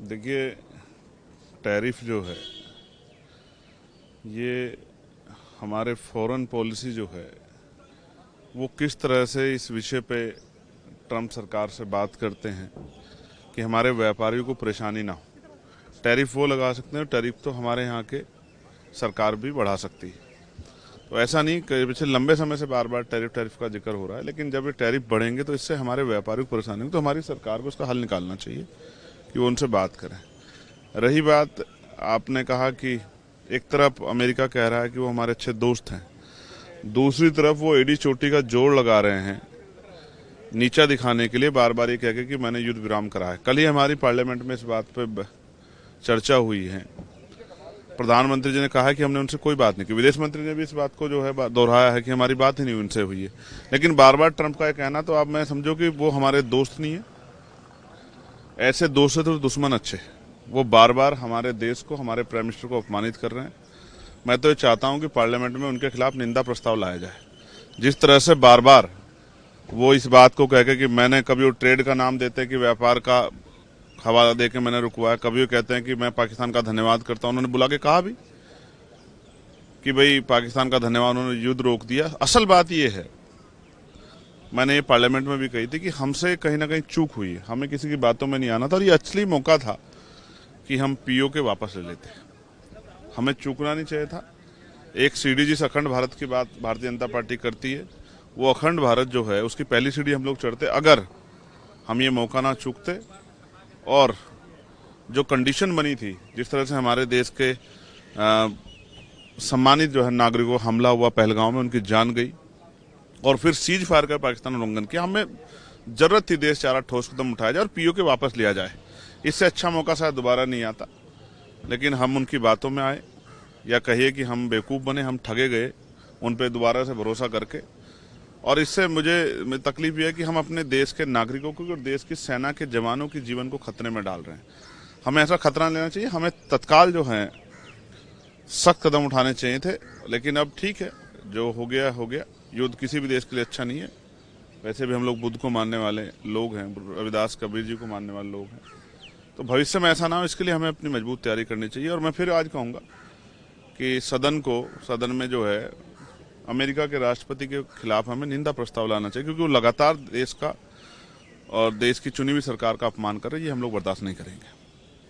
देखिए, टैरिफ जो है ये हमारे फॉरेन पॉलिसी जो है वो किस तरह से इस विषय पे ट्रंप सरकार से बात करते हैं कि हमारे व्यापारियों को परेशानी ना हो। टैरिफ वो लगा सकते हैं, टैरिफ तो हमारे यहाँ के सरकार भी बढ़ा सकती है। तो ऐसा नहीं कि पिछले लंबे समय से बार बार टैरिफ का जिक्र हो रहा है, लेकिन जब ये टैरिफ बढ़ेंगे तो इससे हमारे व्यापारियों को परेशानी होगी, तो हमारी सरकार को उसका हल निकालना चाहिए कि वो उनसे बात करें। रही बात, आपने कहा कि एक तरफ अमेरिका कह रहा है कि वो हमारे अच्छे दोस्त हैं, दूसरी तरफ वो एडी चोटी का जोड़ लगा रहे हैं नीचा दिखाने के लिए, बार बार ये कह के कि मैंने युद्ध विराम करा है। कल ही हमारी पार्लियामेंट में इस बात पे चर्चा हुई है। प्रधानमंत्री जी ने कहा है कि हमने उनसे कोई बात नहीं की, विदेश मंत्री ने भी इस बात को जो है दोहराया है कि हमारी बात ही नहीं उनसे हुई है। लेकिन बार बार ट्रंप का यह कहना, तो आप मैं समझो कि वो हमारे दोस्त नहीं है। ऐसे दोस्त से तो दुश्मन अच्छे। वो बार बार हमारे देश को, हमारे प्राइम मिनिस्टर को अपमानित कर रहे हैं। मैं तो ये चाहता हूं कि पार्लियामेंट में उनके खिलाफ निंदा प्रस्ताव लाया जाए। जिस तरह से बार बार वो इस बात को कहकर कि मैंने, कभी वो ट्रेड का नाम देते हैं कि व्यापार का हवाला देके मैंने रुकवाया, कभी वो कहते हैं कि मैं पाकिस्तान का धन्यवाद करता हूं। उन्होंने बुला के कहा भी कि भाई पाकिस्तान का धन्यवाद, उन्होंने युद्ध रोक दिया। असल बात ये है, मैंने ये पार्लियामेंट में भी कही थी कि हमसे कहीं ना कहीं चूक हुई है, हमें किसी की बातों में नहीं आना था, और ये असली मौका था कि हम पीओके वापस ले लेते। हमें चूकना नहीं चाहिए था। एक सीडी जिस अखंड भारत की बात भारतीय जनता पार्टी करती है, वो अखंड भारत जो है उसकी पहली सीढ़ी हम लोग चढ़ते अगर हम ये मौका ना चूकते। और जो कंडीशन बनी थी, जिस तरह से हमारे देश के सम्मानित जो है नागरिकों को हमला हुआ पहलगांव में, उनकी जान गई, और फिर सीज फायर कर पाकिस्तान उल्लंघन किया, हमें जरूरत थी देश चारा ठोस कदम उठाया जाए और पीओके वापस लिया जाए। इससे अच्छा मौका शायद दोबारा नहीं आता, लेकिन हम उनकी बातों में आए, या कहिए कि हम बेवकूफ़ बने, हम ठगे गए उन पे दोबारा से भरोसा करके। और इससे मुझे तकलीफ ये है कि हम अपने देश के नागरिकों को और देश की सेना के जवानों के जीवन को खतरे में डाल रहे हैं। हमें ऐसा खतरा लेना चाहिए। हमें तत्काल जो है सख्त कदम उठाने चाहिए थे, लेकिन अब ठीक है, जो हो गया हो गया। युद्ध किसी भी देश के लिए अच्छा नहीं है। वैसे भी हम लोग बुद्ध को मानने वाले लोग हैं, रविदास कबीर जी को मानने वाले लोग हैं। तो भविष्य में ऐसा ना हो, इसके लिए हमें अपनी मजबूत तैयारी करनी चाहिए। और मैं फिर आज कहूँगा कि सदन में जो है अमेरिका के राष्ट्रपति के खिलाफ हमें निंदा प्रस्ताव लाना चाहिए, क्योंकि वो लगातार देश का और देश की चुनी हुई सरकार का अपमान कर रही है। ये हम लोग बर्दाश्त नहीं करेंगे।